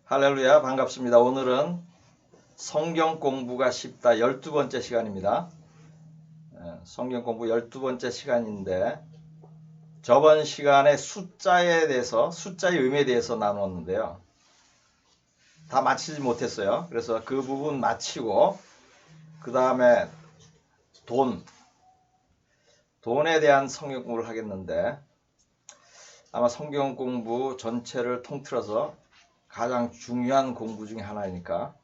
할렐루야, 반갑습니다. 오늘은 성경 공부가 쉽다 12번째 시간입니다. 성경 공부 12번째 시간인데 저번 시간에 숫자에 대해서, 숫자의 의미에 대해서 나누었는데요. 다 마치지 못했어요. 그래서 그 부분 마치고 그 다음에 돈에 대한 성경 공부를 하겠는데 아마 성경 공부 전체를 통틀어서 가장 중요한 공부 중에 하나이니까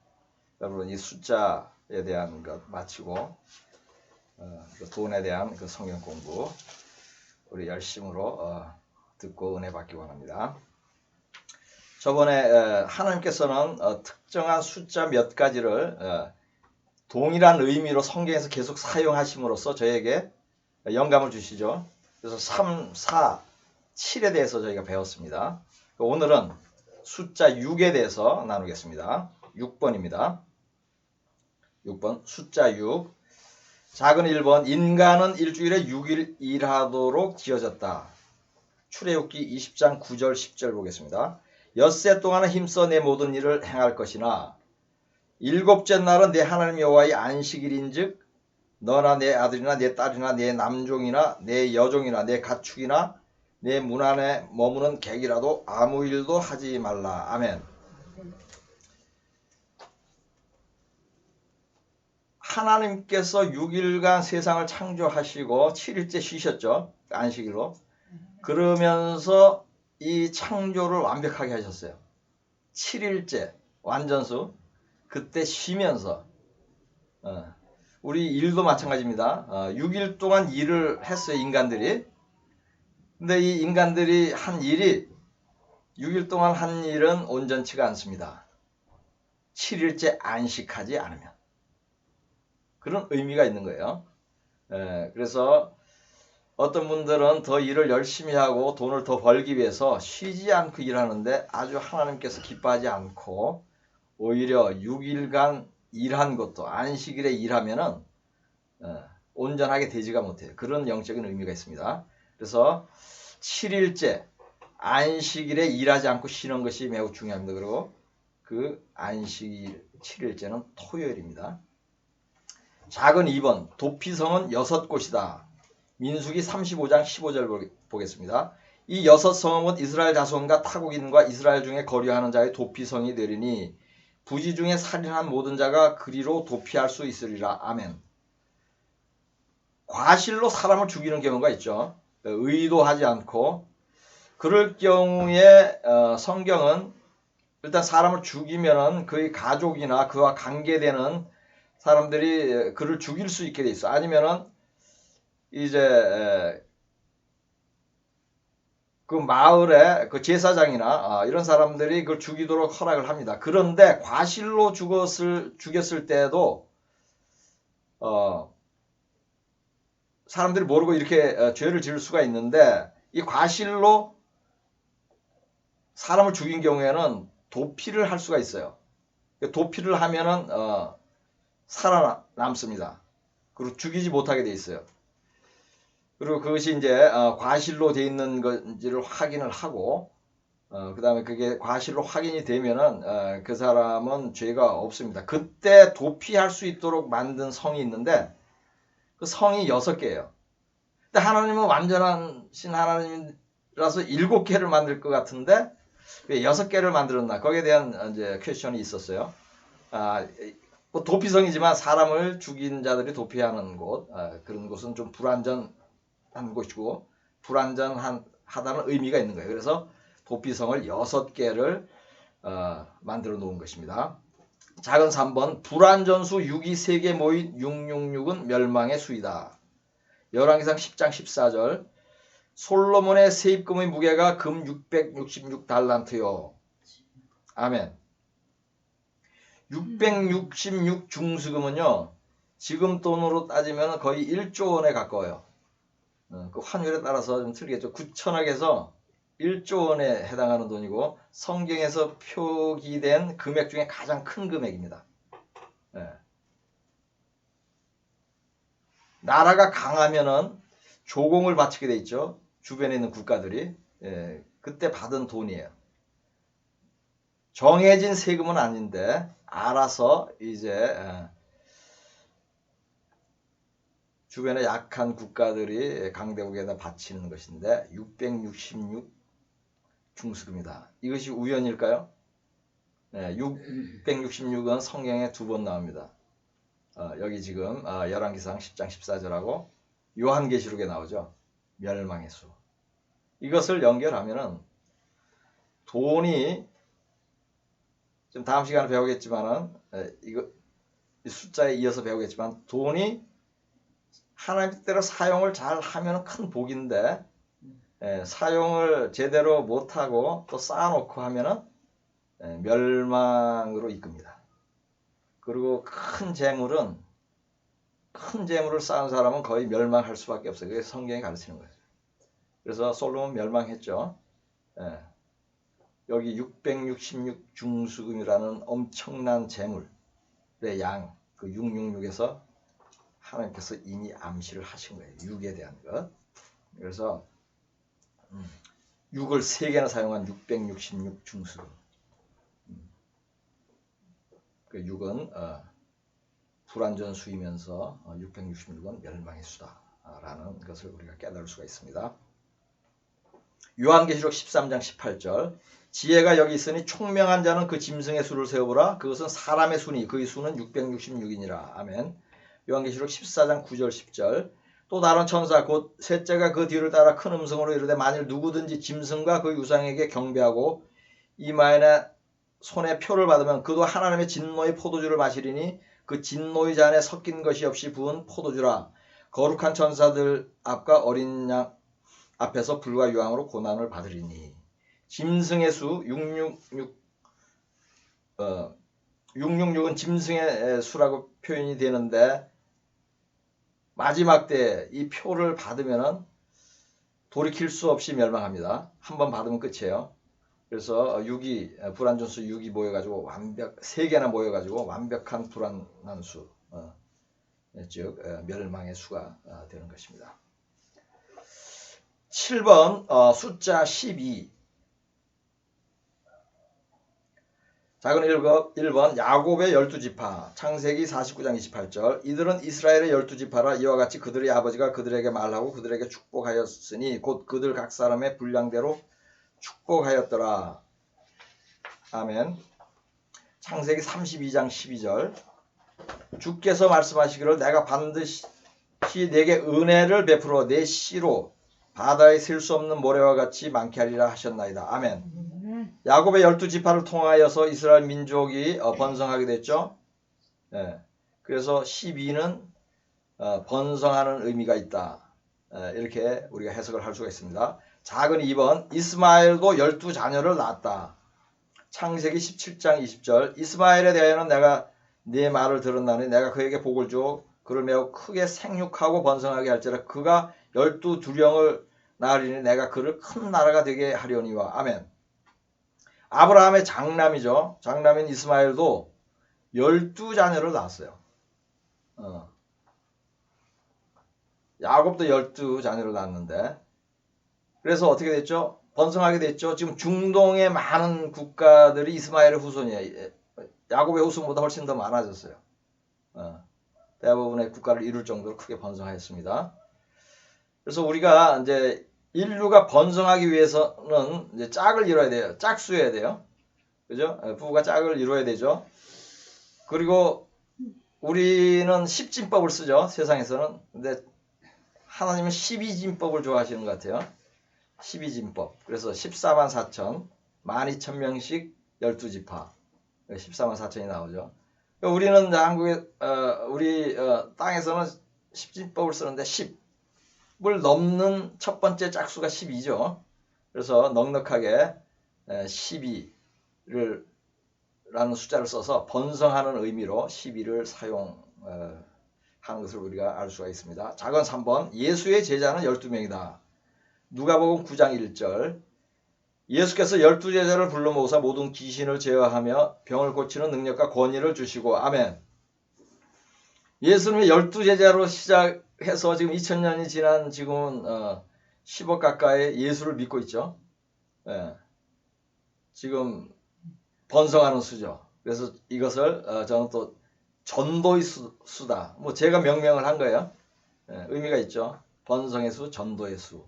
여러분 이 숫자에 대한 것 마치고 돈에 대한 그 성경 공부 우리 열심으로 듣고 은혜 받기 원합니다. 저번에 하나님께서는 특정한 숫자 몇 가지를 동일한 의미로 성경에서 계속 사용하심으로써 저에게 영감을 주시죠. 그래서 3, 4, 7에 대해서 저희가 배웠습니다. 오늘은 숫자 6에 대해서 나누겠습니다. 6번입니다. 6번 숫자 6. 작은 1번 인간은 일주일에 6일 일하도록 지어졌다. 출애굽기 20장 9절 10절 보겠습니다. 엿새 동안은 힘써 내 모든 일을 행할 것이나 일곱째 날은 내 하나님 여호와의 안식일인즉 너나 내 아들이나 내 딸이나 내 남종이나 내 여종이나 내 가축이나 내 문 안에 머무는 객이라도 아무 일도 하지 말라. 아멘. 하나님께서 6일간 세상을 창조하시고 7일째 쉬셨죠. 안식일로. 그러면서 이 창조를 완벽하게 하셨어요. 7일째 완전수. 그때 쉬면서 우리 일도 마찬가지입니다. 6일 동안 일을 했어요. 인간들이. 근데 이 인간들이 한 일이 6일 동안 한 일은 온전치가 않습니다. 7일째 안식하지 않으면. 그런 의미가 있는 거예요. 그래서 어떤 분들은 더 일을 열심히 하고 돈을 더 벌기 위해서 쉬지 않고 일하는데 아주 하나님께서 기뻐하지 않고 오히려 6일간 일한 것도 안식일에 일하면은 온전하게 되지가 못해요. 그런 영적인 의미가 있습니다. 그래서 7일째 안식일에 일하지 않고 쉬는 것이 매우 중요합니다. 그리고 그 안식일 7일째는 토요일입니다. 작은 2번 도피성은 6곳이다. 민수기 35장 15절 보겠습니다. 이 6성은 이스라엘 자손과 타국인과 이스라엘 중에 거류하는 자의 도피성이 되리니 부지 중에 살인한 모든 자가 그리로 도피할 수 있으리라. 아멘. 과실로 사람을 죽이는 경우가 있죠. 의도하지 않고. 그럴 경우에 성경은 일단 사람을 죽이면은 그의 가족이나 그와 관계되는 사람들이 그를 죽일 수 있게 돼 있어. 아니면은 이제 그 마을에 그 제사장이나 이런 사람들이 그걸 죽이도록 허락을 합니다. 그런데 과실로 죽였을 때도 사람들이 모르고 이렇게 죄를 지을 수가 있는데 이 과실로 사람을 죽인 경우에는 도피를 할 수가 있어요. 도피를 하면은 살아남습니다. 그리고 죽이지 못하게 돼 있어요. 그리고 그것이 이제 과실로 돼 있는 건지를 확인을 하고 그 다음에 그게 과실로 확인이 되면은 그 사람은 죄가 없습니다. 그때 도피할 수 있도록 만든 성이 있는데 그 성이 6개예요. 근데 하나님은 완전하신 하나님이라서 7개를 만들 것 같은데 왜 6개를 만들었나? 거기에 대한 이제 퀘스천이 있었어요. 뭐 도피성이지만 사람을 죽인 자들이 도피하는 곳, 그런 곳은 좀 불안전한 곳이고 불안전하다는 의미가 있는 거예요. 그래서 도피성을 6개를 만들어 놓은 것입니다. 작은 3번 불안전수 6이 3개 모인 666은 멸망의 수이다. 열왕기상 10장 14절 솔로몬의 세입금의 무게가 금 666달란트요. 아멘. 666 중수금은요. 지금 돈으로 따지면 거의 1조 원에 가까워요. 그 환율에 따라서 좀 틀리겠죠. 9천억에서 1조 원에 해당하는 돈이고 성경에서 표기된 금액 중에 가장 큰 금액입니다. 나라가 강하면은 조공을 바치게 돼 있죠. 주변에 있는 국가들이. 그때 받은 돈이에요. 정해진 세금은 아닌데 알아서 이제 주변에 약한 국가들이 강대국에다 바치는 것인데 666 중수금이다. 이것이 우연일까요? 네, 666은 성경에 2번 나옵니다. 여기 지금 열왕기상 10장 14절하고 요한계시록에 나오죠. 멸망의 수. 이것을 연결하면은 돈이 좀 다음 시간에 배우겠지만은 이거 이 숫자에 이어서 배우겠지만 돈이 하나님 뜻대로 사용을 잘 하면 큰 복인데 사용을 제대로 못하고 또 쌓아놓고 하면은 멸망으로 이끕니다. 그리고 큰 재물을 쌓은 사람은 거의 멸망할 수밖에 없어요. 그게 성경이 가르치는 거예요. 그래서 솔로몬 멸망했죠. 여기 666 중수금이라는 엄청난 재물의 양, 그 666에서 하나님께서 이미 암시를 하신 거예요. 6에 대한 것. 그래서 6을 3개나 사용한 666 중수금. 그 6은 불완전 수이면서 666은 멸망의 수다라는 것을 우리가 깨달을 수가 있습니다. 요한계시록 13장 18절 지혜가 여기 있으니 총명한 자는 그 짐승의 수를 세어보라. 그것은 사람의 수니 그의 수는 666이니라. 아멘. 요한계시록 14장 9절 10절 또 다른 천사 곧 셋째가 그 뒤를 따라 큰 음성으로 이르되 만일 누구든지 짐승과 그 유상에게 경배하고 이마에나 손에 표를 받으면 그도 하나님의 진노의 포도주를 마시리니 그 진노의 잔에 섞인 것이 없이 부은 포도주라. 거룩한 천사들 앞과 어린 양 앞에서 불과 유황으로 고난을 받으리니. 짐승의 수 666은 짐승의 수라고 표현이 되는데 마지막 때 이 표를 받으면은 돌이킬 수 없이 멸망합니다. 한번 받으면 끝이에요. 그래서 6이 불완전수 6이 모여가지고 3개나 모여가지고 완벽한 불완한 수, 즉 멸망의 수가 되는 것입니다. 7번 숫자 12. 작은 1번 야곱의 12지파 창세기 49장 28절 이들은 이스라엘의 12지파라 이와 같이 그들의 아버지가 그들에게 말하고 그들에게 축복하였으니 곧 그들 각 사람의 분량대로 축복하였더라. 아멘. 창세기 32장 12절 주께서 말씀하시기를 내가 반드시 내게 은혜를 베풀어 내 씨로 바다에 셀 수 없는 모래와 같이 많게 하리라 하셨나이다. 아멘. 야곱의 12지파를 통하여서 이스라엘 민족이 번성하게 됐죠. 그래서 12는 번성하는 의미가 있다. 이렇게 우리가 해석을 할 수가 있습니다. 작은 2번 이스마엘도 12자녀를 낳았다. 창세기 17장 20절 이스마엘에 대하여는 내가 네 말을 들었나니 내가 그에게 복을 주어 그를 매우 크게 생육하고 번성하게 할지라 그가 12두령을 낳으리니 내가 그를 큰 나라가 되게 하려니와. 아멘. 아브라함의 장남이죠. 장남인 이스마엘도 12자녀를 낳았어요. 야곱도 12자녀를 낳았는데 그래서 어떻게 됐죠? 번성하게 됐죠. 지금 중동의 많은 국가들이 이스마엘의 후손이에요. 야곱의 후손보다 훨씬 더 많아졌어요. 대부분의 국가를 이룰 정도로 크게 번성하였습니다. 그래서 우리가 이제 인류가 번성하기 위해서는 이제 짝을 이뤄야 돼요. 짝수여야 돼요. 그죠? 부부가 짝을 이뤄야 되죠. 그리고 우리는 10진법을 쓰죠. 세상에서는. 근데 하나님은 12진법을 좋아하시는 것 같아요. 12진법. 그래서 14만 4천, 12,000명씩 12지파. 14만 4천이 나오죠. 우리는 한국에, 우리 땅에서는 10진법을 쓰는데 10을 넘는 첫 번째 짝수가 12죠. 그래서 넉넉하게 12를 라는 숫자를 써서 번성하는 의미로 12를 사용하는 것을 우리가 알 수가 있습니다. 작은 3번 예수의 제자는 12명이다. 누가복음 9장 1절 예수께서 12제자를 불러 모으사 모든 귀신을 제어하며 병을 고치는 능력과 권위를 주시고. 아멘. 예수님의 12제자로 시작해서 지금 2000년이 지난 지금은 10억 가까이 예수를 믿고 있죠. 지금 번성하는 수죠. 그래서 이것을 저는 또 전도의 수다. 뭐 제가 명명을 한 거예요. 예, 의미가 있죠. 번성의 수, 전도의 수.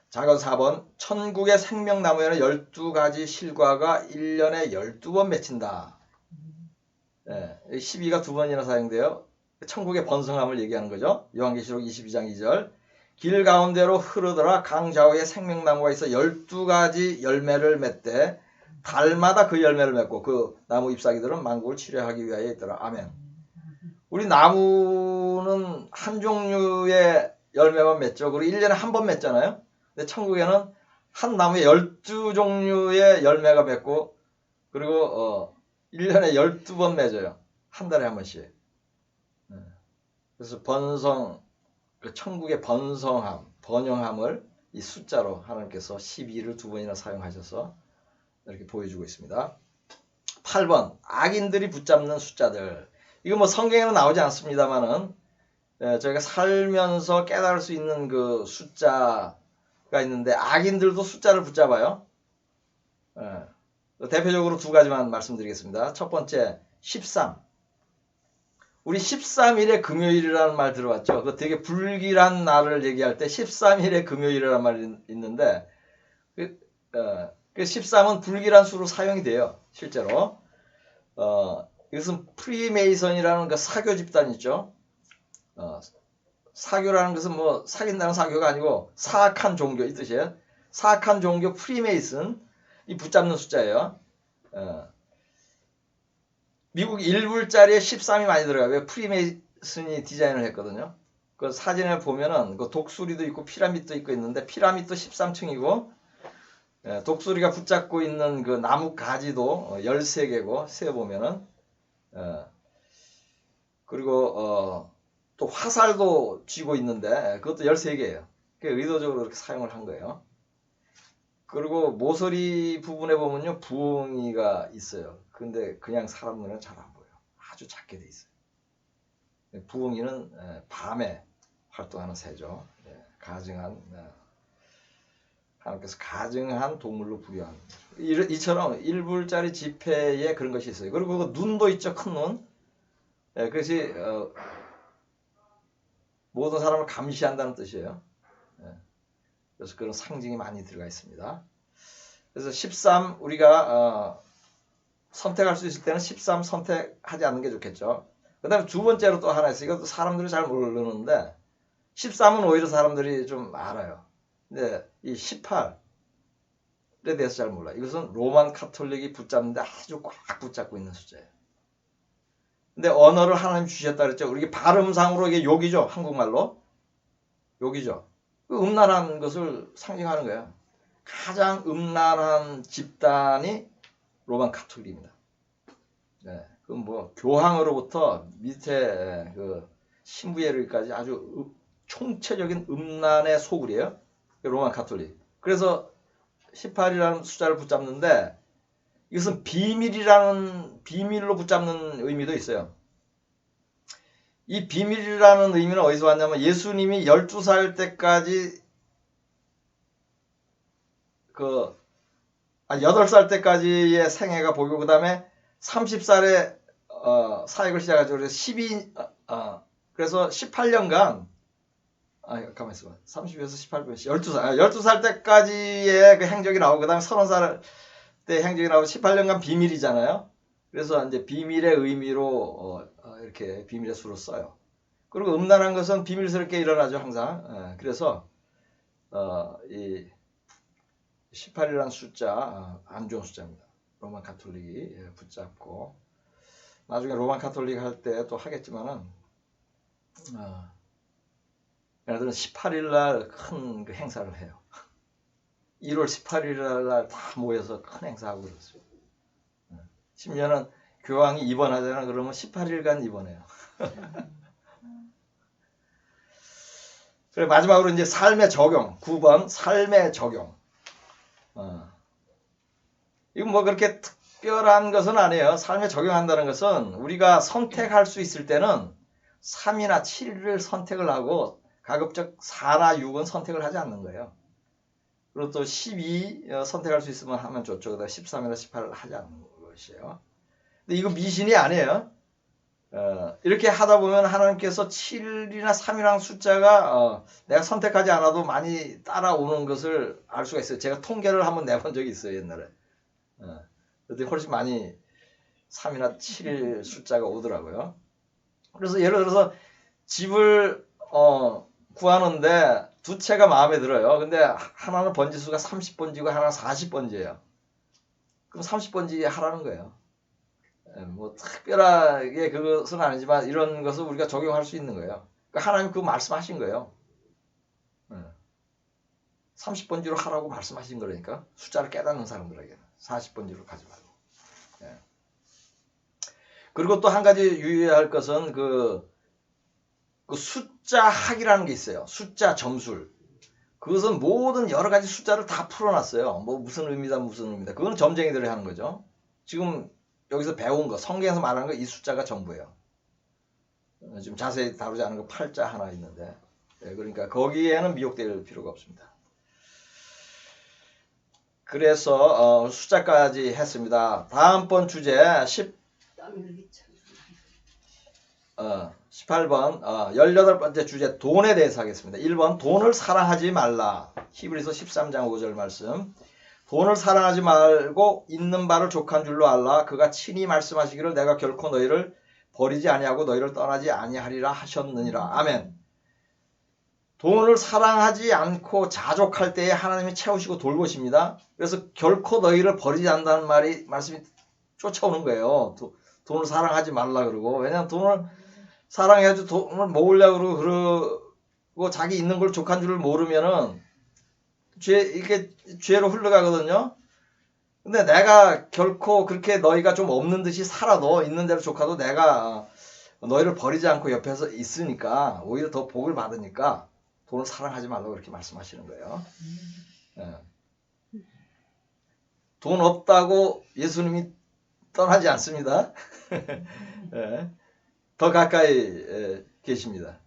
자, 그럼 4번. 천국의 생명나무에는 12가지 실과가 1년에 12번 맺힌다. 예, 12가 두 번이나 사용돼요. 천국의 번성함을 얘기하는 거죠. 요한계시록 22장 2절. 길 가운데로 흐르더라 강 좌우에 생명나무가 있어 12가지 열매를 맺되 달마다 그 열매를 맺고 그 나무 잎사귀들은 만국을 치료하기 위하여 있더라. 아멘. 우리 나무는 한 종류의 열매만 맺죠. 그리고 1년에 한 번 맺잖아요. 근데 천국에는 한 나무에 12종류의 열매가 맺고 그리고 1년에 12번 맺어요. 한 달에 한 번씩. 그래서 번성, 그 천국의 번성함, 번영함을 이 숫자로 하나님께서 12를 두 번이나 사용하셔서 이렇게 보여주고 있습니다. 8번. 악인들이 붙잡는 숫자들. 이거 뭐 성경에는 나오지 않습니다만은 저희가 살면서 깨달을 수 있는 그 숫자가 있는데 악인들도 숫자를 붙잡아요. 대표적으로 두 가지만 말씀드리겠습니다. 첫 번째 13. 우리 13일의 금요일이라는 말 들어봤죠? 그 되게 불길한 날을 얘기할 때 13일의 금요일이라는 말이 있는데 그 13은 불길한 수로 사용이 돼요. 실제로. 이것은 프리메이선이라는 그 사교 집단 있죠. 사교라는 것은 뭐 사귄다는 사교가 아니고 사악한 종교 이 뜻이에요. 사악한 종교 프리메이슨 이 붙잡는 숫자예요. 미국 1불짜리에 13이 많이 들어가요. 왜 프리메이슨이 디자인을 했거든요. 그 사진을 보면은 그 독수리도 있고 피라밋도 있고 있는데 피라밋도 13층이고 독수리가 붙잡고 있는 그 나무 가지도 13개고 세 보면은 그리고 또 화살도 쥐고 있는데 그것도 13개예요. 의도적으로 그렇게 사용을 한 거예요. 그리고 모서리 부분에 보면요 부엉이가 있어요. 근데 그냥 사람 눈에는 잘 안 보여요. 아주 작게 돼 있어요. 부엉이는 밤에 활동하는 새죠. 가증한 하나님께서 가증한 동물로 부여한 이처럼 1불짜리 지폐에 그런 것이 있어요. 그리고 그 눈도 있죠. 큰 눈. 그것이 모든 사람을 감시한다는 뜻이에요. 그래서 그런 상징이 많이 들어가 있습니다. 그래서 13 우리가 선택할 수 있을 때는 13 선택하지 않는 게 좋겠죠. 그 다음에 두 번째로 또 하나 있어요. 이것도 사람들이 잘 모르는데 13은 오히려 사람들이 좀 알아요. 근데 이 18에 대해서 잘 몰라요. 이것은 로만 카톨릭이 붙잡는데 아주 꽉 붙잡고 있는 숫자예요. 근데 언어를 하나님 주셨다 그랬죠. 우리 발음상으로 이게 욕이죠. 한국말로. 욕이죠. 그 음란한 것을 상징하는 거예요. 가장 음란한 집단이 로만 카톨릭입니다. 그럼 뭐 교황으로부터 밑에 그 신부예루기까지 아주 총체적인 음란의 소굴이에요. 로만 카톨릭. 그래서 18이라는 숫자를 붙잡는데 이것은 비밀로 붙잡는 의미도 있어요. 이 비밀이라는 의미는 어디서 왔냐면 예수님이 12살 때까지 8살 때까지의 생애가 보이고 그 다음에 30살에 사역을 시작하죠. 그래서 그래서 18년간 가만히 있어봐. 30에서 18분 12살 때까지의 그 행적이 나오고 그 다음에 30살 때 행적이 나오고 18년간 비밀이잖아요. 그래서 이제 비밀의 의미로 이렇게 비밀의 수로 써요. 그리고 음란한 것은 비밀스럽게 일어나죠, 항상. 그래서 이 18이라는 숫자 안 좋은 숫자입니다. 로만 카톨릭이 붙잡고 나중에 로만 카톨릭 할 때 또 하겠지만은 얘네들은 18일 날 큰 그 행사를 해요. 1월 18일 날 다 모여서 큰 행사하고 그랬어요. 심지어는 교황이 입원하잖아. 그러면 18일간 입원해요. 그래 마지막으로 이제 삶의 적용 9번 삶의 적용. 이건 뭐 그렇게 특별한 것은 아니에요. 삶에 적용한다는 것은 우리가 선택할 수 있을 때는 3이나 7을 선택을 하고 가급적 4나 6은 선택을 하지 않는 거예요. 그리고 또 12 선택할 수 있으면 하면 좋죠. 그다음 13이나 18을 하지 않는 것이에요. 근데 이거 미신이 아니에요. 이렇게 하다 보면 하나님께서 7이나 3이라는 숫자가 내가 선택하지 않아도 많이 따라오는 것을 알 수가 있어요. 제가 통계를 한번 내본 적이 있어요, 옛날에. 그때 훨씬 많이 3이나 7 숫자가 오더라고요. 그래서 예를 들어서 집을 구하는데 두 채가 마음에 들어요. 근데 하나는 번지수가 30번지고 하나는 40번지예요. 그럼 30번지 하라는 거예요. 뭐 특별하게 그것은 아니지만 이런 것을 우리가 적용할 수 있는 거예요. 그러니까 하나님 그 말씀하신 거예요. 30번지로 하라고 말씀하신 거라니까. 숫자를 깨닫는 사람들에게는 40번지로 가지 말고. 그리고 또 한 가지 유의할 것은 그 숫자 학이라는 게 있어요. 숫자 점술. 그것은 모든 여러 가지 숫자를 다 풀어놨어요. 뭐 무슨 의미다 무슨 의미다. 그건 점쟁이들이 하는 거죠. 지금 여기서 배운 거, 성경에서 말하는 거 이 숫자가 전부예요. 지금 자세히 다루지 않은 거 8자 하나 있는데, 그러니까 거기에는 미혹될 필요가 없습니다. 그래서 숫자까지 했습니다. 다음번 주제 18번 18번째 주제 돈에 대해서 하겠습니다. 1번 돈을 사랑하지 말라. 히브리서 13장 5절 말씀. 돈을 사랑하지 말고 있는 바를 족한 줄로 알라. 그가 친히 말씀하시기를 내가 결코 너희를 버리지 아니하고 너희를 떠나지 아니하리라 하셨느니라. 아멘. 돈을 사랑하지 않고 자족할 때에 하나님이 채우시고 돌보십니다. 그래서 결코 너희를 버리지 않는다는 말씀이 쫓아오는 거예요. 돈을 사랑하지 말라 그러고. 왜냐하면 돈을 사랑해가지고 돈을 모으려고 그러고 자기 있는 걸 족한 줄을 모르면은 이게 죄로 흘러가거든요. 근데 내가 결코 그렇게 너희가 좀 없는 듯이 살아도 있는 대로 족하도 내가 너희를 버리지 않고 옆에서 있으니까 오히려 더 복을 받으니까 돈을 사랑하지 말라고 그렇게 말씀하시는 거예요. 돈 없다고 예수님이 떠나지 않습니다. 더 가까이 계십니다.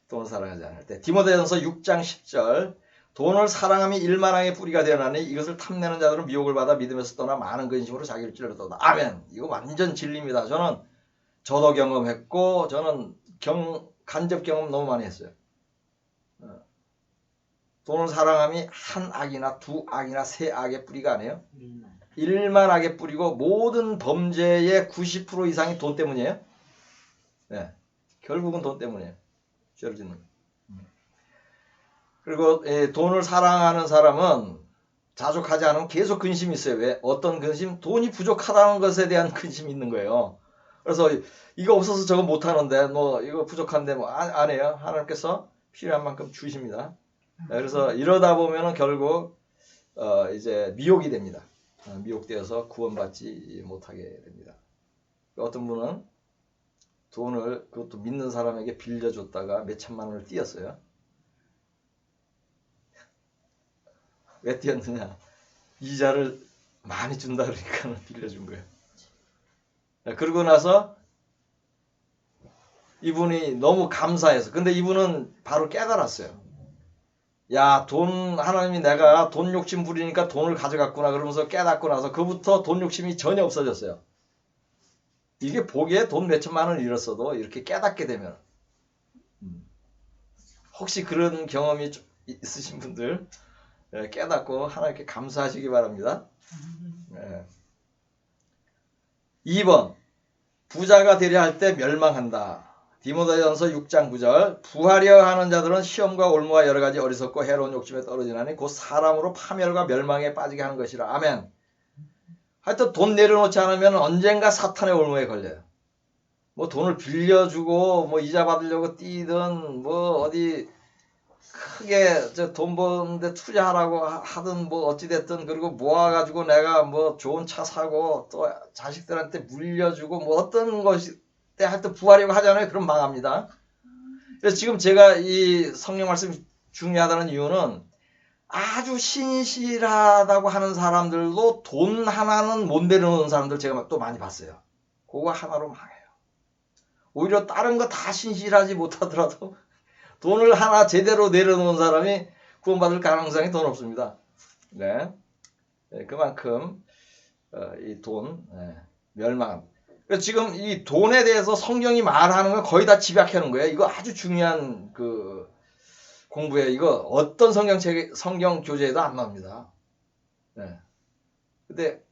돈을 사랑하지 않을 때. 디모데전서 6장 10절 돈을 사랑함이 일만항의 뿌리가 되어나니 이것을 탐내는 자들은 미혹을 받아 믿음에서 떠나 많은 근심으로 자기를 찔러도다. 아멘. 이거 완전 진리입니다. 저도 경험했고 저는 간접 경험 너무 많이 했어요. 돈을 사랑함이 한 악이나 두 악이나 세 악의 뿌리가 아니에요. 일만 악의 뿌리고 모든 범죄의 90% 이상이 돈 때문이에요. 네, 결국은 돈 때문이에요. 죄를 짓는 거. 그리고 돈을 사랑하는 사람은 자족하지 않으면 계속 근심이 있어요. 왜? 어떤 근심? 돈이 부족하다는 것에 대한 근심이 있는 거예요. 그래서 이거 없어서 저거 못하는데 뭐 이거 부족한데 뭐 안 해요. 하나님께서 필요한 만큼 주십니다. 그래서 이러다 보면은 결국 이제 미혹이 됩니다. 미혹되어서 구원받지 못하게 됩니다. 어떤 분은 돈을 그것도 믿는 사람에게 빌려줬다가 몇 천만 원을 띄었어요. 왜 띄었느냐? 이자를 많이 준다 그러니까 빌려준 거예요. 그러고 나서 이분이 너무 감사해서, 근데 이분은 바로 깨달았어요. 야, 하나님이 내가 돈 욕심 부리니까 돈을 가져갔구나 그러면서 깨닫고 나서 그부터 돈 욕심이 전혀 없어졌어요. 이게 보기에 돈 몇 천만 원을 잃었어도 이렇게 깨닫게 되면, 혹시 그런 경험이 있으신 분들 깨닫고 하나님께 감사하시기 바랍니다. 2번 부자가 되려 할 때 멸망한다. 디모데전서 6장 9절 부하려 하는 자들은 시험과 올무와 여러 가지 어리석고 해로운 욕심에 떨어지나니 곧 사람으로 파멸과 멸망에 빠지게 하는 것이라. 아멘. 하여튼 돈 내려놓지 않으면 언젠가 사탄의 올무에 걸려요. 뭐 돈을 빌려주고 뭐 이자 받으려고 뛰든 뭐 어디 크게 돈 버는데 투자하라고 하든 뭐 어찌됐든, 그리고 모아가지고 내가 뭐 좋은 차 사고 또 자식들한테 물려주고 뭐 어떤 것이 때 하여튼 부하려고 하잖아요. 그럼 망합니다. 그래서 지금 제가 이 성령 말씀이 중요하다는 이유는 아주 신실하다고 하는 사람들도 돈 하나는 못 내려놓는 사람들 제가 또 많이 봤어요. 그거 하나로 망해요. 오히려 다른 거 다 신실하지 못하더라도 돈을 하나 제대로 내려놓은 사람이 구원받을 가능성이 더 높습니다. 네. 그만큼 이 돈 멸망. 그래서 지금 이 돈에 대해서 성경이 말하는 건 거의 다 집약해 놓은 거예요. 이거 아주 중요한 그 공부예요. 이거 어떤 성경 교재에도 안 나옵니다. 네. 근데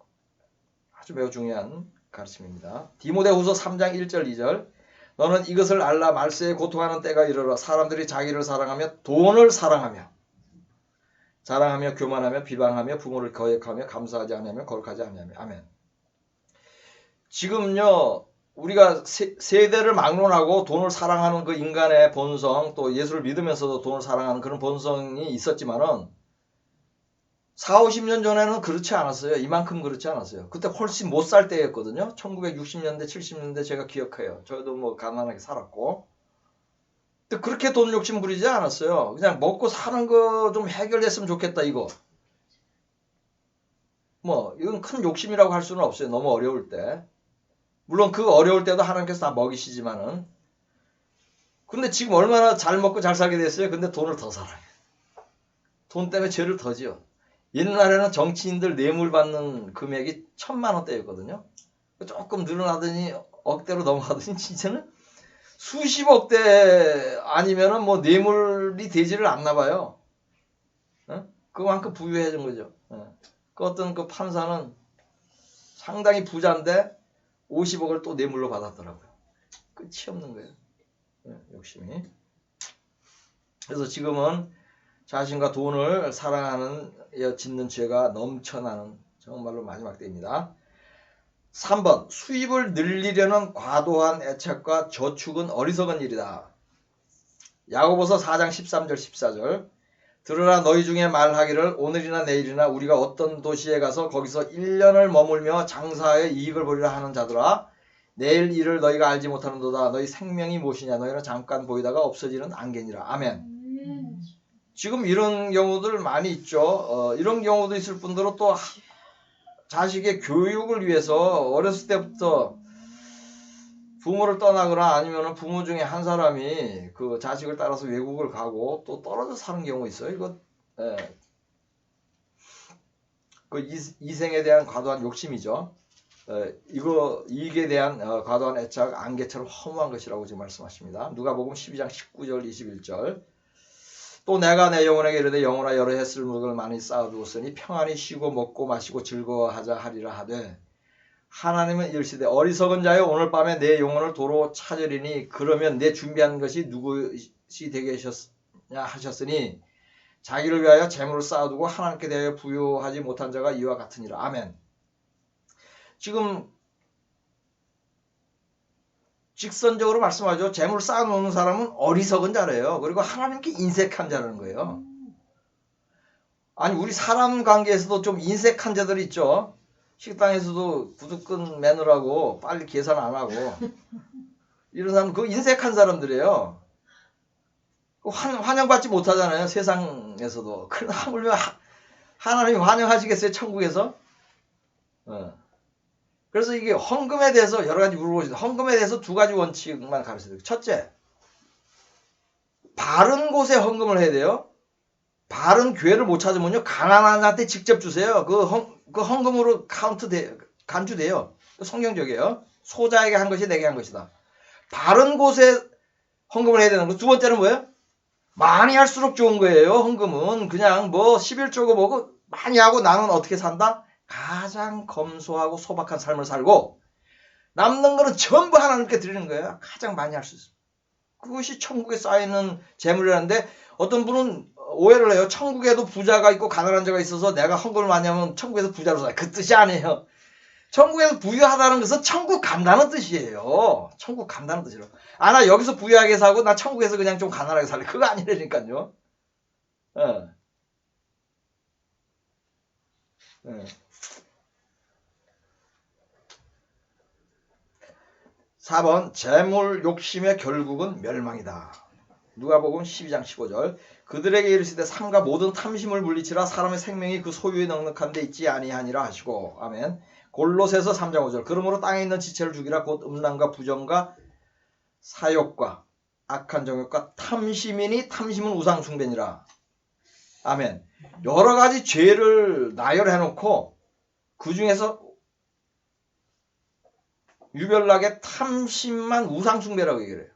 아주 매우 중요한 가르침입니다. 디모데후서 3장 1절 2절. 너는 이것을 알라. 말세에 고통하는 때가 이르러 사람들이 자기를 사랑하며 돈을 사랑하며 자랑하며 교만하며 비방하며 부모를 거역하며 감사하지 않으며 거룩하지 않으며. 아멘. 지금요 우리가 세대를 막론하고 돈을 사랑하는 그 인간의 본성, 또 예수를 믿으면서도 돈을 사랑하는 그런 본성이 있었지만은 4, 50년 전에는 그렇지 않았어요. 이만큼 그렇지 않았어요. 그때 훨씬 못 살 때였거든요. 1960년대, 70년대 제가 기억해요. 저도 뭐 가난하게 살았고. 근데 그렇게 돈 욕심 부리지 않았어요. 그냥 먹고 사는 거 좀 해결됐으면 좋겠다 이거. 뭐 이건 큰 욕심이라고 할 수는 없어요. 너무 어려울 때. 물론 그 어려울 때도 하나님께서 다 먹이시지만은. 근데 지금 얼마나 잘 먹고 잘 살게 됐어요. 근데 돈을 더 사랑해. 돈 때문에 죄를 더 지어. 옛날에는 정치인들 뇌물 받는 금액이 1,000만 원대였거든요. 조금 늘어나더니 억대로 넘어가더니 진짜는 수십억대 아니면은 뭐 뇌물이 되지를 않나 봐요. 그만큼 부유해진 거죠. 그 어떤 그 판사는 상당히 부자인데 50억을 또 뇌물로 받았더라고요. 끝이 없는 거예요. 욕심이. 그래서 지금은 자신과 돈을 사랑하는 짓는 죄가 넘쳐나는 정말로 마지막 때입니다. 3번 수입을 늘리려는 과도한 애착과 저축은 어리석은 일이다. 야고보서 4장 13절 14절. 들으라 너희 중에 말하기를 오늘이나 내일이나 우리가 어떤 도시에 가서 거기서 1년을 머물며 장사하여 이익을 보리라 하는 자들아, 내일 일을 너희가 알지 못하는도다. 너희 생명이 무엇이냐. 너희는 잠깐 보이다가 없어지는 안개니라. 아멘. 지금 이런 경우들 많이 있죠. 이런 경우도 있을 뿐더러 또 자식의 교육을 위해서 어렸을 때부터 부모를 떠나거나 아니면 부모 중에 한 사람이 그 자식을 따라서 외국을 가고 또 떨어져 사는 경우 있어요. 이거 그 이생에 대한 과도한 욕심이죠. 이익에 대한 과도한 애착, 안개처럼 허무한 것이라고 지금 말씀하십니다. 누가복음 12장 19절 21절. 또 내가 내 영혼에게 이르되 영혼아 여러 해 쓸 물건을 많이 쌓아두었으니 평안히 쉬고 먹고 마시고 즐거워하자 하리라 하되 하나님은 이르시되 어리석은 자여 오늘 밤에 내 영혼을 도로 찾으리니 그러면 내 준비한 것이 누구시 되게 하셨냐 하셨으니 자기를 위하여 재물을 쌓아두고 하나님께 대하여 부요하지 못한 자가 이와 같으니라. 아멘. 지금 직선적으로 말씀하죠. 재물을 쌓아놓는 사람은 어리석은 자래요. 그리고 하나님께 인색한 자라는 거예요. 아니 우리 사람 관계에서도 좀 인색한 자들 있죠. 식당에서도 구두끈 매느라고 빨리 계산 안 하고 이런 사람 그 인색한 사람들이에요. 환영받지 못하잖아요. 세상에서도. 그러나 하물며 하나님이 환영하시겠어요? 천국에서? 그래서 이게 헌금에 대해서 여러 가지 물어보시죠. 헌금에 대해서 두 가지 원칙만 가르쳐드려요. 첫째, 바른 곳에 헌금을 해야 돼요. 바른 교회를 못 찾으면요, 가난한 자한테 직접 주세요. 그 헌금으로 간주돼요. 성경적이에요. 소자에게 한 것이 내게 한 것이다. 바른 곳에 헌금을 해야 되는 거. 두 번째는 뭐예요? 많이 할수록 좋은 거예요. 헌금은 그냥 뭐 11조고 뭐고 많이 하고 나는 어떻게 산다? 가장 검소하고 소박한 삶을 살고 남는 거는 전부 하나님께 드리는 거예요. 가장 많이 할 수 있어요. 그것이 천국에 쌓여있는 재물이라는데 어떤 분은 오해를 해요. 천국에도 부자가 있고 가난한 자가 있어서 내가 헌금을 많이 하면 천국에서 부자로 살아요. 그 뜻이 아니에요. 천국에서 부유하다는 것은 천국 간다는 뜻이에요. 천국 간다는 뜻이에요. 아, 나 여기서 부유하게 사고 나 천국에서 그냥 좀 가난하게 살래. 그거 아니라니까요. 4번 재물 욕심의 결국은 멸망이다. 누가복음 12장 15절. 그들에게 이르시되 삼가 모든 탐심을 물리치라 사람의 생명이 그 소유에 넉넉한 데 있지 아니하니라 하시고. 아멘. 골로새서 3장 5절. 그러므로 땅에 있는 지체를 죽이라 곧 음란과 부정과 사욕과 악한 정욕과 탐심이니 탐심은 우상 숭배니라. 아멘. 여러 가지 죄를 나열해놓고 그 중에서 유별나게 탐심만 우상숭배라고 얘기를 해요.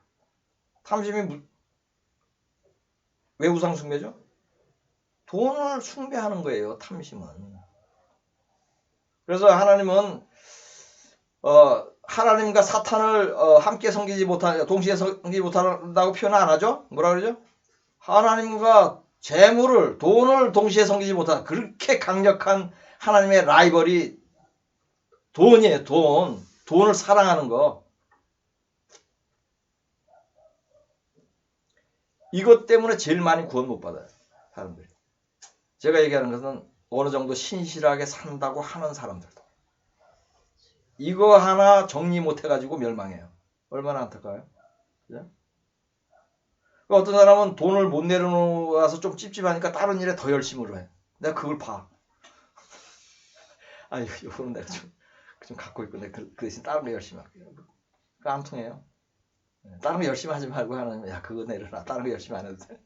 탐심이 왜 우상숭배죠? 돈을 숭배하는 거예요. 탐심은. 그래서 하나님은 하나님과 사탄을 함께 섬기지 못한, 동시에 섬기지 못한다고 표현 안 하죠? 뭐라 그러죠? 하나님과 재물을, 돈을 동시에 섬기지 못한, 그렇게 강력한 하나님의 라이벌이 돈이에요. 돈을 사랑하는 거. 이것 때문에 제일 많이 구원 못 받아요. 사람들이. 제가 얘기하는 것은 어느 정도 신실하게 산다고 하는 사람들도. 이거 하나 정리 못 해가지고 멸망해요. 얼마나 안타까워요? 그죠? 어떤 사람은 돈을 못 내려놓아서 좀 찝찝하니까 다른 일에 더 열심으로 해. 내가 그걸 봐. 아, 이거는 내가 좀 갖고 있고 내가 그 대신 다른 거 열심히 할게요. 그거 안 통해요. 다른 거 열심히 하지 말고 하나님, 야, 그거 내려놔. 다른 거 열심히 안 해도 돼.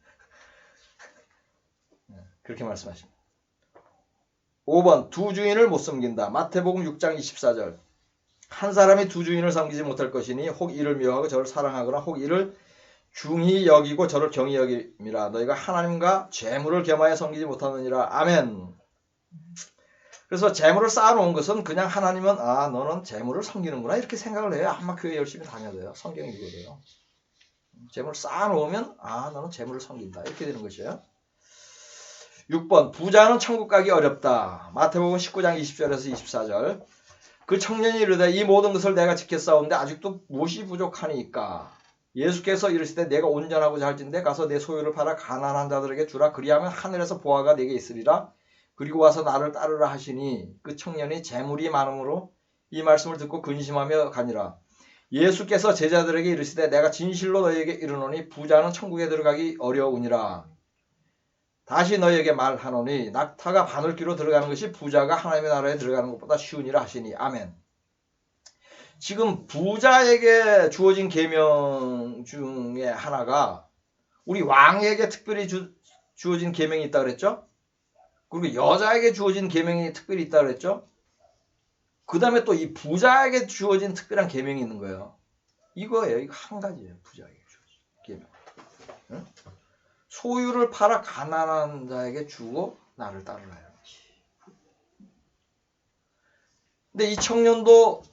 그렇게 말씀하십니다. 5번, 두 주인을 못 섬긴다. 마태복음 6장 24절. 한 사람이 두 주인을 섬기지 못할 것이니 혹 이를 미워하고 저를 사랑하거나 혹 이를 중히 여기고 저를 경히 여김이라. 너희가 하나님과 재물을 겸하여 섬기지 못하느니라. 아멘. 그래서 재물을 쌓아놓은 것은 그냥 하나님은 너는 재물을 섬기는구나 이렇게 생각을 해요. 아마 교회 열심히 다녀도요. 성경이 이거예요. 재물을 쌓아놓으면 너는 재물을 섬긴다 이렇게 되는 것이에요. 6번, 부자는 천국 가기 어렵다. 마태복음 19장 20절에서 24절. 그 청년이 이르되 이 모든 것을 내가 지켰사온데 아직도 무엇이 부족하니까. 예수께서 이르시되 내가 온전하고자 할진대 가서 내 소유를 팔아 가난한 자들에게 주라. 그리하면 하늘에서 보화가 내게 있으리라. 그리고 와서 나를 따르라 하시니 그 청년이 재물이 많음으로 이 말씀을 듣고 근심하며 가니라. 예수께서 제자들에게 이르시되 내가 진실로 너희에게 이르노니 부자는 천국에 들어가기 어려우니라. 다시 너희에게 말하노니 낙타가 바늘귀로 들어가는 것이 부자가 하나님의 나라에 들어가는 것보다 쉬우니라 하시니. 아멘. 지금 부자에게 주어진 계명 중에 하나가 우리 왕에게 특별히 주어진 계명이 있다 그랬죠? 그리고 여자에게 주어진 계명이 특별히 있다 그랬죠? 그 다음에 또 이 부자에게 주어진 특별한 계명이 있는 거예요. 이거예요. 이거 한 가지예요. 부자에게 주어진 계명. 응? 소유를 팔아 가난한 자에게 주고 나를 따르라. 근데 이 청년도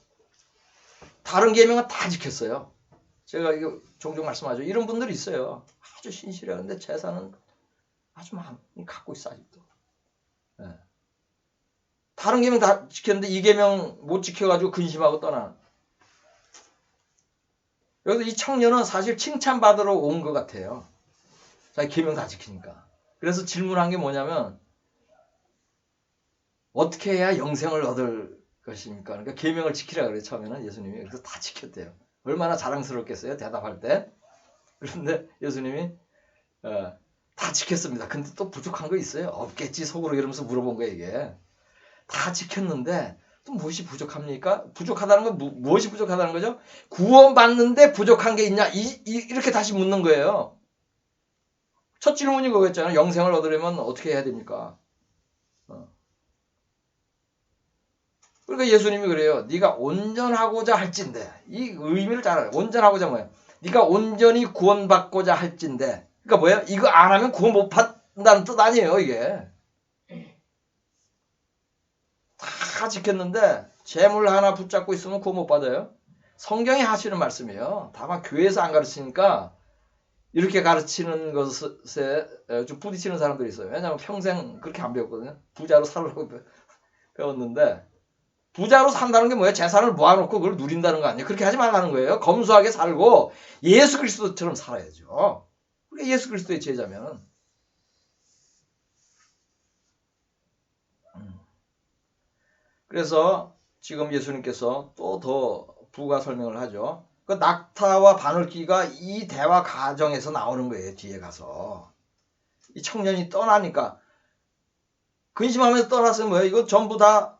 다른 계명은 다 지켰어요. 제가 이거 종종 말씀하죠. 이런 분들이 있어요. 아주 신실해요. 근데 재산은 아주 많이 갖고 있어 아직도. 네. 다른 계명 다 지켰는데 이 계명 못 지켜가지고 근심하고 떠나는. 여기서 이 청년은 사실 칭찬받으러 온 것 같아요. 자기 계명 다 지키니까. 그래서 질문한 게 뭐냐면 어떻게 해야 영생을 얻을 것입니까? 그러니까 계명을 지키라 그래요. 처음에는 예수님이. 그래서 다 지켰대요. 얼마나 자랑스럽겠어요. 대답할 때. 그런데 예수님이 다 지켰습니다. 근데 또 부족한 거 있어요? 없겠지 속으로 이러면서 물어본 거예요. 이게. 다 지켰는데 또 무엇이 부족합니까? 부족하다는 건 무엇이 부족하다는 거죠? 구원받는데 부족한 게 있냐? 이렇게 다시 묻는 거예요. 첫 질문이 그거였잖아요. 영생을 얻으려면 어떻게 해야 됩니까? 그러니까 예수님이 그래요. 네가 온전하고자 할진대. 이 의미를 잘 알아요. 온전하고자 뭐예요? 네가 온전히 구원받고자 할진대. 그러니까 뭐예요? 이거 안 하면 구원 못 받는다는 뜻 아니에요. 이게. 다 지켰는데 재물 하나 붙잡고 있으면 구원 못 받아요. 성경이 하시는 말씀이에요. 다만 교회에서 안 가르치니까 이렇게 가르치는 것에 좀 부딪히는 사람들이 있어요. 왜냐하면 평생 그렇게 안 배웠거든요. 부자로 살라고 배웠는데 부자로 산다는 게 뭐예요? 재산을 모아놓고 그걸 누린다는 거 아니에요? 그렇게 하지 말라는 거예요. 검소하게 살고 예수 그리스도처럼 살아야죠. 그게 예수 그리스도의 제자면. 그래서 지금 예수님께서 또 더 부가 설명을 하죠. 그 낙타와 바늘귀가 이 대화 과정에서 나오는 거예요. 뒤에 가서. 이 청년이 떠나니까 근심하면서 떠났으면 뭐예요? 이거 전부 다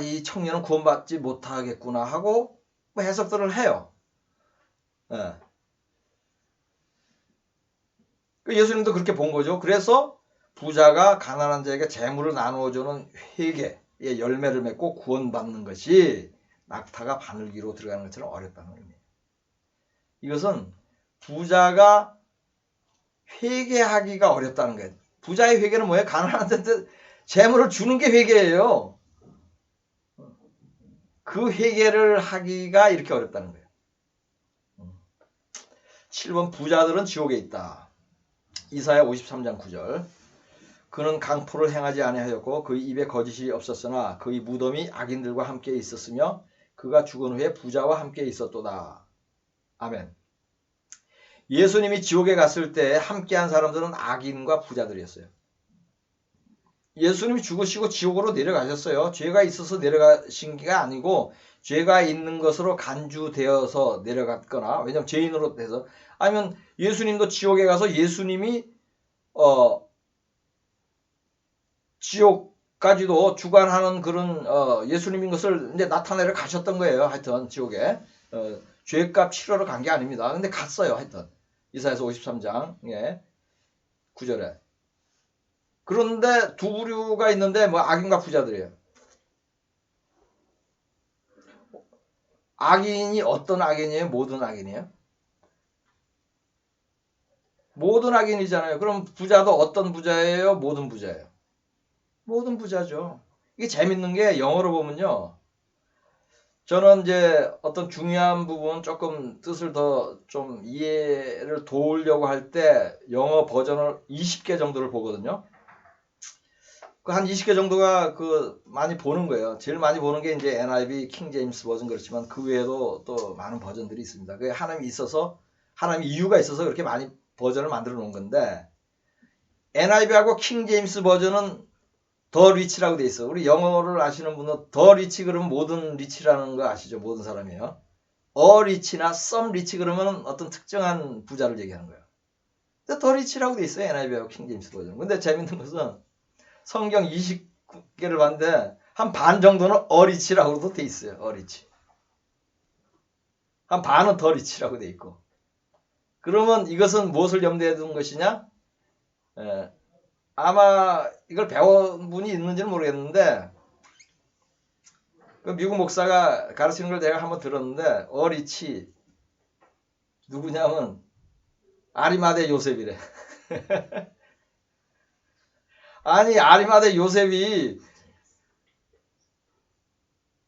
이 청년은 구원받지 못하겠구나 하고 뭐 해석들을 해요. 예. 예수님도 그렇게 본 거죠. 그래서 부자가 가난한 자에게 재물을 나누어주는 회개의 열매를 맺고 구원받는 것이 낙타가 바늘기로 들어가는 것처럼 어렵다는 의미예요. 이것은 부자가 회개하기가 어렵다는 거예요. 부자의 회개는 뭐예요? 가난한 자한테 재물을 주는 게 회개예요. 그 회개를 하기가 이렇게 어렵다는 거예요. 7번 부자들은 지옥에 있다. 이사야 53장 9절. 그는 강포를 행하지 아니하였고 그의 입에 거짓이 없었으나 그의 무덤이 악인들과 함께 있었으며 그가 죽은 후에 부자와 함께 있었도다. 아멘. 예수님이 지옥에 갔을 때 함께한 사람들은 악인과 부자들이었어요. 예수님이 죽으시고 지옥으로 내려가셨어요. 죄가 있어서 내려가신 게 아니고 죄가 있는 것으로 간주되어서 내려갔거나 왜냐하면 죄인으로 돼서 아니면 예수님도 지옥에 가서 예수님이 지옥까지도 주관하는 그런 예수님인 것을 이제 나타내러 가셨던 거예요. 하여튼 지옥에 죄값 치러러 간 게 아닙니다. 근데 갔어요. 하여튼 이사야서 53장 9절에. 그런데 두 부류가 있는데 뭐 악인과 부자들이에요. 악인이 어떤 악인이에요? 모든 악인이에요? 모든 악인이잖아요. 그럼 부자도 어떤 부자예요? 모든 부자예요. 모든 부자죠. 이게 재밌는 게 영어로 보면요. 저는 이제 어떤 중요한 부분 조금 뜻을 더 좀 이해를 도우려고 할 때 영어 버전을 20개 정도를 보거든요. 그 한 20개 정도가 그 많이 보는 거예요. 제일 많이 보는 게 이제 NIV, 킹 제임스 버전 그렇지만 그 외에도 또 많은 버전들이 있습니다. 그게 하나님이 있어서 하나님이 이유가 있어서 그렇게 많이 버전을 만들어 놓은 건데 NIV하고 킹 제임스 버전은 더 리치라고 돼 있어. 우리 영어를 아시는 분은 더 리치 그러면 모든 리치라는 거 아시죠? 모든 사람이요. 리치나 some 리치 그러면 어떤 특정한 부자를 얘기하는 거예요. 근데 더 리치라고 돼 있어요. NIV하고 킹 제임스 버전. 근데 재밌는 것은 성경 29개를 봤는데 한 반 정도는 어리치라고도 돼 있어요. 어리치. 한 반은 더 리치라고 돼 있고. 그러면 이것은 무엇을 염두에 둔 것이냐? 아마 이걸 배운 분이 있는지는 모르겠는데 그 미국 목사가 가르치는 걸 내가 한번 들었는데 어리치 누구냐면 아리마대 요셉이래. 아니 아리마대 요셉이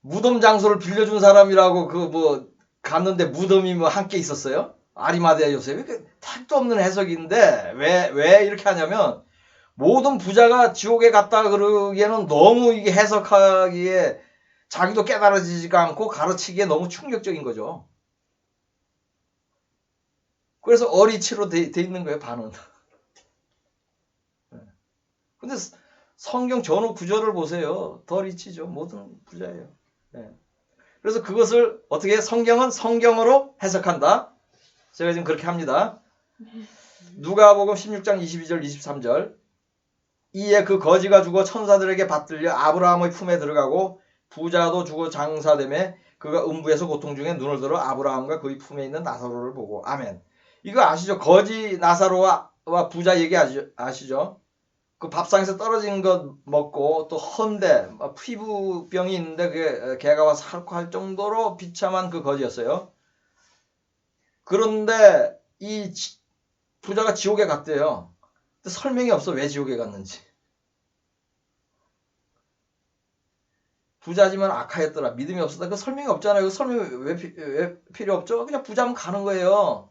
무덤 장소를 빌려준 사람이라고 그 뭐 갔는데 무덤이 뭐 함께 있었어요? 아리마대 요셉이 택도 없는 해석인데 왜 이렇게 하냐면 모든 부자가 지옥에 갔다 그러기에는 너무 이게 해석하기에 자기도 깨달아지지가 않고 가르치기에 너무 충격적인 거죠. 그래서 어리치로 돼 있는 거예요, 반은. 근데 성경 전후 구절을 보세요. 더 리치죠. 모든 부자예요. 그래서 그것을 어떻게 성경은 성경으로 해석한다. 제가 지금 그렇게 합니다. 누가복음 16장 22절 23절 이에 그 거지가 죽어 천사들에게 받들려 아브라함의 품에 들어가고 부자도 죽어 장사되매 그가 음부에서 고통 중에 눈을 들어 아브라함과 그의 품에 있는 나사로를 보고 아멘. 이거 아시죠? 거지 나사로와 부자 얘기 아시죠? 그 밥상에서 떨어진 것 먹고 또 헌데 피부병이 있는데 그게 개가 와서 핥고 할 정도로 비참한 그 거지였어요. 그런데 이 부자가 지옥에 갔대요. 근데 설명이 없어 왜 지옥에 갔는지. 부자지만 악하였더라. 믿음이 없었다. 그 설명이 없잖아요. 그 설명이 왜 필요 없죠? 그냥 부자면 가는 거예요.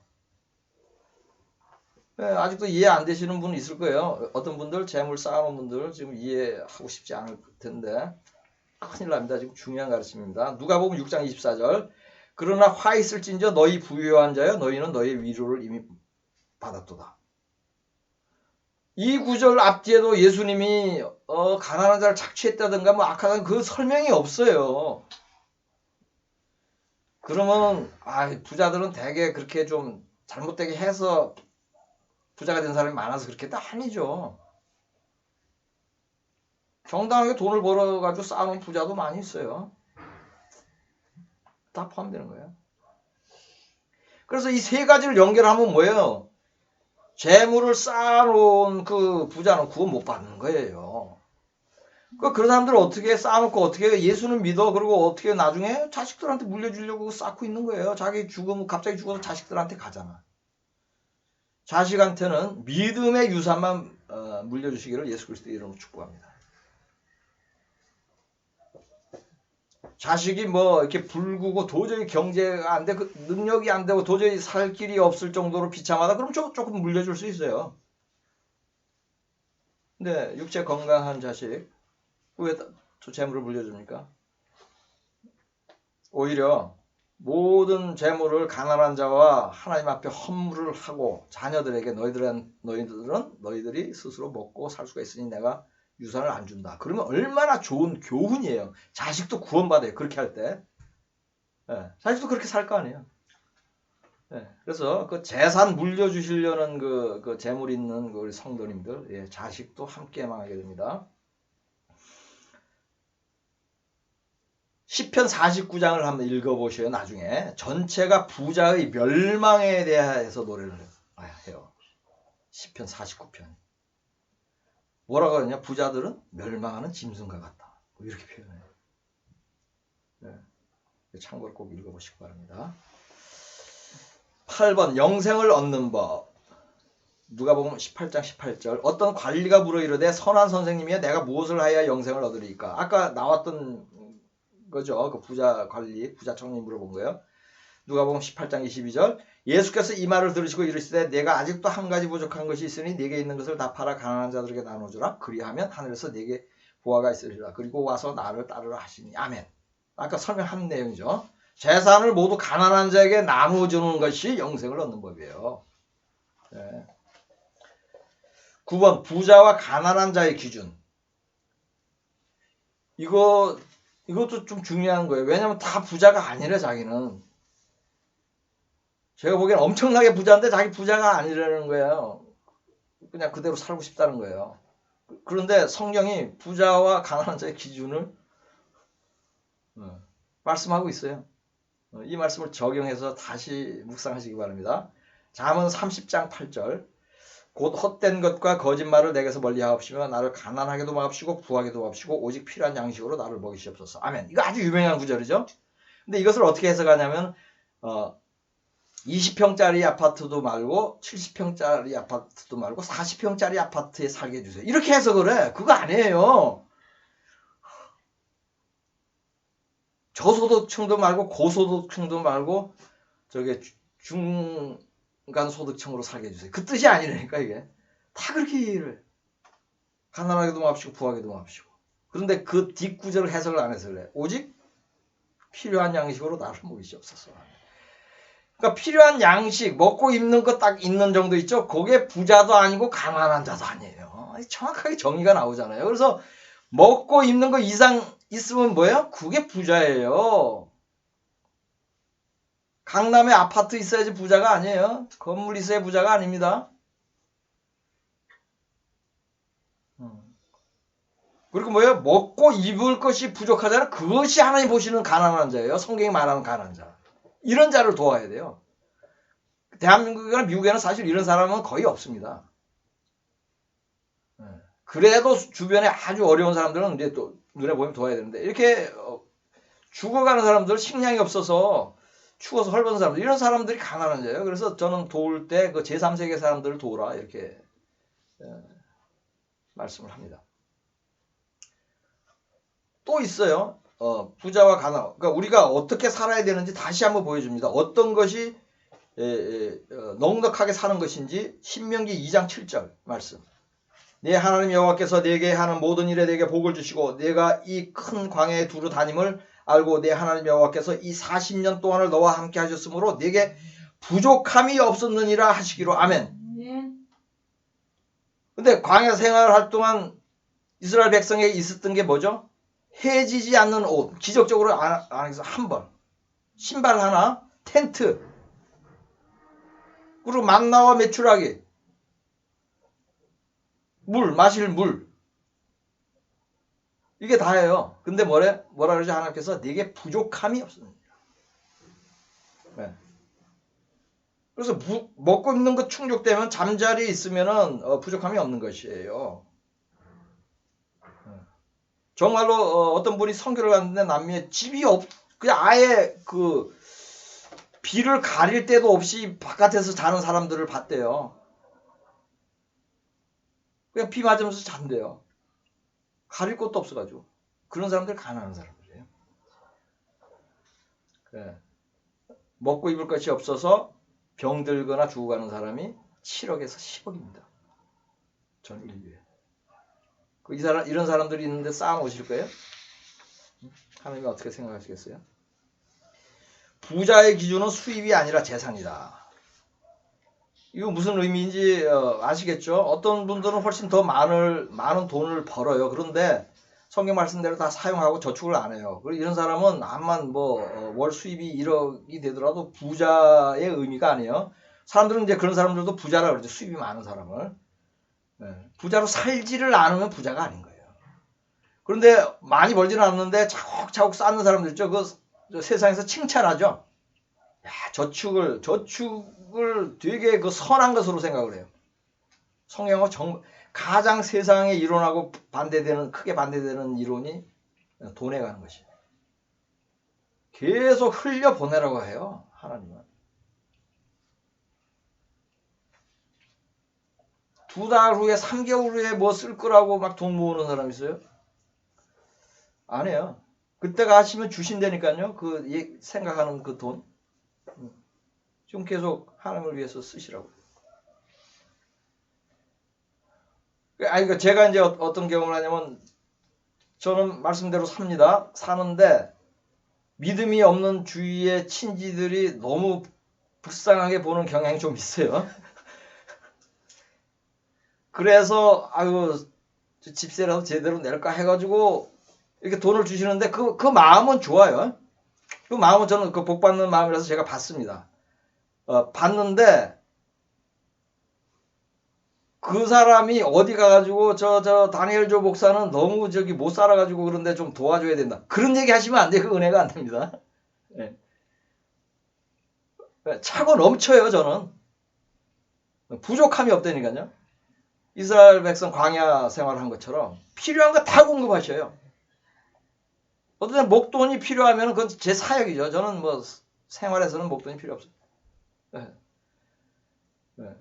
아직도 이해 안 되시는 분 있을 거예요. 어떤 분들 재물 쌓아놓은 분들 지금 이해하고 싶지 않을 텐데 큰일 납니다. 지금 중요한 가르침입니다. 누가복음 6장 24절 그러나 화 있을진저 너희 부유한 자여 너희는 너희 위로를 이미 받았도다. 이 구절 앞뒤에도 예수님이 가난한 자를 착취했다든가 뭐 악하다는 그 설명이 없어요. 그러면 부자들은 대개 그렇게 좀 잘못되게 해서 부자가 된 사람이 많아서 그렇겠다? 아니죠. 정당하게 돈을 벌어가지고 쌓아놓은 부자도 많이 있어요. 다 포함되는 거예요. 그래서 이 세 가지를 연결하면 뭐예요? 재물을 쌓아놓은 그 부자는 구원 못 받는 거예요. 그런 사람들은 어떻게 쌓아놓고 어떻게 예수는 믿어 그리고 어떻게 나중에 자식들한테 물려주려고 쌓고 있는 거예요. 자기 죽으면 갑자기 죽어서 자식들한테 가잖아. 자식한테는 믿음의 유산만 물려주시기를 예수 그리스도의 이름으로 축복합니다. 자식이 뭐 이렇게 불구고 도저히 경제가 안 돼, 그 능력이 안 되고 도저히 살 길이 없을 정도로 비참하다. 그럼 조금 물려줄 수 있어요. 근데 육체 건강한 자식 왜 저 재물을 물려줍니까? 오히려 모든 재물을 가난한 자와 하나님 앞에 헌물을 하고 자녀들에게 너희들이 스스로 먹고 살 수가 있으니 내가 유산을 안 준다. 그러면 얼마나 좋은 교훈이에요. 자식도 구원받아요. 그렇게 할 때. 예, 자식도 그렇게 살 거 아니에요. 예, 그래서 그 재산 물려주시려는 그 재물 있는 우리 성도님들, 예, 자식도 함께 망하게 됩니다. 시편 49장을 한번 읽어보셔요. 나중에 전체가 부자의 멸망에 대해서 노래를 해요. 시편 49편. 뭐라고 하느냐? 부자들은 멸망하는 짐승과 같다. 이렇게 표현해요. 네. 참고로 꼭 읽어보시기 바랍니다. 8번 영생을 얻는 법. 누가복음 18장 18절. 어떤 관리가 물어 이르되 선한 선생님이여 내가 무엇을 하여야 영생을 얻으리까? 아까 나왔던 거죠. 그 부자 관리, 부자 청년이 물어본 거예요. 누가복음 18장 22절. 예수께서 이 말을 들으시고 이르시되 내가 아직도 한 가지 부족한 것이 있으니 네게 있는 것을 다 팔아 가난한 자들에게 나눠주라. 그리하면 하늘에서 네게 보화가 있으리라. 그리고 와서 나를 따르라 하시니. 아멘. 아까 설명한 내용이죠. 재산을 모두 가난한 자에게 나눠주는 것이 영생을 얻는 법이에요. 네. 9번 부자와 가난한 자의 기준. 이것도 좀 중요한 거예요. 왜냐하면 다 부자가 아니래 자기는. 제가 보기엔 엄청나게 부자인데 자기 부자가 아니라는 거예요. 그냥 그대로 살고 싶다는 거예요. 그런데 성경이 부자와 가난한 자의 기준을 말씀하고 있어요. 이 말씀을 적용해서 다시 묵상하시기 바랍니다. 잠언 30장 8절. 곧 헛된 것과 거짓말을 내게서 멀리하옵시며 나를 가난하게도 마옵시고 부하게도 마옵시고 오직 필요한 양식으로 나를 먹이시옵소서. 아멘. 이거 아주 유명한 구절이죠. 근데 이것을 어떻게 해석하냐면 20평짜리 아파트도 말고 70평짜리 아파트도 말고 40평짜리 아파트에 살게 해주세요. 이렇게 해석을 해. 그거 아니에요. 저소득층도 말고 고소득층도 말고 저게 중간 소득층으로 살게 해주세요. 그 뜻이 아니라니까 이게. 다 그렇게 이해를 해. 가난하게도 마옵시고 부하게도 마옵시고. 그런데 그 뒷구절을 해석을 안 해서 그래. 오직 필요한 양식으로 나를 먹이시옵소서. 그러니까 필요한 양식, 먹고 입는 거 딱 있는 정도 있죠. 그게 부자도 아니고 가난한 자도 아니에요. 정확하게 정의가 나오잖아요. 그래서 먹고 입는 거 이상 있으면 뭐예요? 그게 부자예요. 강남에 아파트 있어야지 부자가 아니에요. 건물 있어야 부자가 아닙니다. 그리고 뭐예요? 먹고 입을 것이 부족하잖아요. 그것이 하나님 보시는 가난한 자예요. 성경이 말하는 가난한 자. 이런 자를 도와야 돼요. 대한민국이나 미국에는 사실 이런 사람은 거의 없습니다. 그래도 주변에 아주 어려운 사람들은 이제 또 눈에 보이면 도와야 되는데 이렇게 죽어가는 사람들 식량이 없어서 추워서 헐벗은 사람들 이런 사람들이 가난한 자예요. 그래서 저는 도울 때 그 제3세계 사람들을 도우라 이렇게 말씀을 합니다. 또 있어요. 부자와 가난. 그러니까 우리가 어떻게 살아야 되는지 다시 한번 보여줍니다. 어떤 것이 넉넉하게 사는 것인지 신명기 2장 7절 말씀. 네 하나님 여호와께서 네게 하는 모든 일에 네게 복을 주시고 네가 이 큰 광야에 두루 다님을 알고 네 하나님 여호와께서 이 40년 동안을 너와 함께 하셨으므로 네게 부족함이 없었느니라 하시기로. 아멘. 근데 광야 생활할 동안 이스라엘 백성에게 있었던 게 뭐죠? 해지지 않는 옷, 기적적으로 안에서 한 벌, 신발 하나, 텐트, 그리고 만나와 메추라기, 물, 마실 물. 이게 다예요. 근데 뭐라 그러지? 하나님께서 네게 부족함이 없습니다. 네. 그래서 먹고 있는 것 충족되면 잠자리에 있으면은 부족함이 없는 것이에요. 정말로 어떤 분이 선교를 갔는데 남미에 집이 그냥 아예 그 비를 가릴 데도 없이 바깥에서 자는 사람들을 봤대요. 그냥 비 맞으면서 잔대요. 가릴 곳도 없어가지고. 그런 사람들 가난한 사람들이에요. 네. 먹고 입을 것이 없어서 병들거나 죽어가는 사람이 7억에서 10억입니다. 전 인류에. 이런 사람들이 있는데 싸움 오실 거예요? 하나님이 어떻게 생각하시겠어요? 부자의 기준은 수입이 아니라 재산이다. 이거 무슨 의미인지 아시겠죠? 어떤 분들은 훨씬 더 많은 돈을 벌어요. 그런데 성경 말씀대로 다 사용하고 저축을 안 해요. 그리고 이런 사람은 암만 월 수입이 1억이 되더라도 부자의 의미가 아니에요. 사람들은 이제 그런 사람들도 부자라 그러죠. 수입이 많은 사람을. 네. 부자로 살지를 않으면 부자가 아닌 거예요. 그런데 많이 벌지는 않는데 차곡차곡 쌓는 사람들 있죠. 그 세상에서 칭찬하죠. 야, 저축을 되게 그 선한 것으로 생각을 해요. 성경은 가장 세상에 이론하고 크게 반대되는 이론이 돈에 가는 것이에요. 계속 흘려보내라고 해요. 하나님은. 2달 후에 3개월 후에 뭐 쓸 거라고 막 돈 모으는 사람 있어요? 안 해요. 그때가 하시면 주신다니까요. 생각하는 그 돈. 좀 계속 하나님을 위해서 쓰시라고. 그러니까 제가 이제 어떤 경험을 하냐면 저는 말씀대로 삽니다. 사는데 믿음이 없는 주위의 친지들이 너무 불쌍하게 보는 경향이 좀 있어요. 그래서 집세라도 제대로 낼까 해가지고 이렇게 돈을 주시는데 그 마음은 좋아요. 그 마음은 저는 그 복 받는 마음이라서 제가 받습니다. 받는데 그 사람이 어디 가가지고 저 다니엘 조 목사는 너무 못 살아가지고 그런데 좀 도와줘야 된다. 그런 얘기 하시면 안 돼요. 그 은혜가 안 됩니다. 네. 차고 넘쳐요. 저는 부족함이 없다니까요. 이스라엘 백성 광야 생활한 것처럼 필요한 거 다 공급하셔요. 어떤 때 목돈이 필요하면 그건 제 사역이죠. 저는 뭐 생활에서는 목돈이 필요 없어요. 네. 네.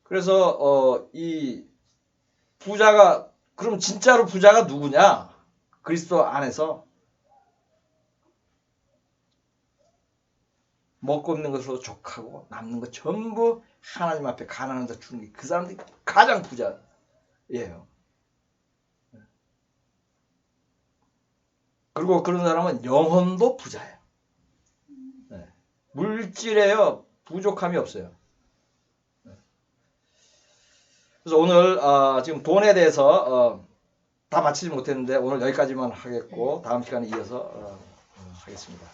그래서 이 부자가 그럼 진짜로 부자가 누구냐? 그리스도 안에서 먹고 있는 것으로 족하고 남는 것 전부 하나님 앞에 가난한 자 주는 게 그 사람들이 가장 부자예요. 그리고 그런 사람은 영혼도 부자예요. 네. 물질에요 부족함이 없어요. 그래서 오늘 지금 돈에 대해서 다 마치지 못했는데 오늘 여기까지만 하겠고 다음 시간에 이어서 하겠습니다.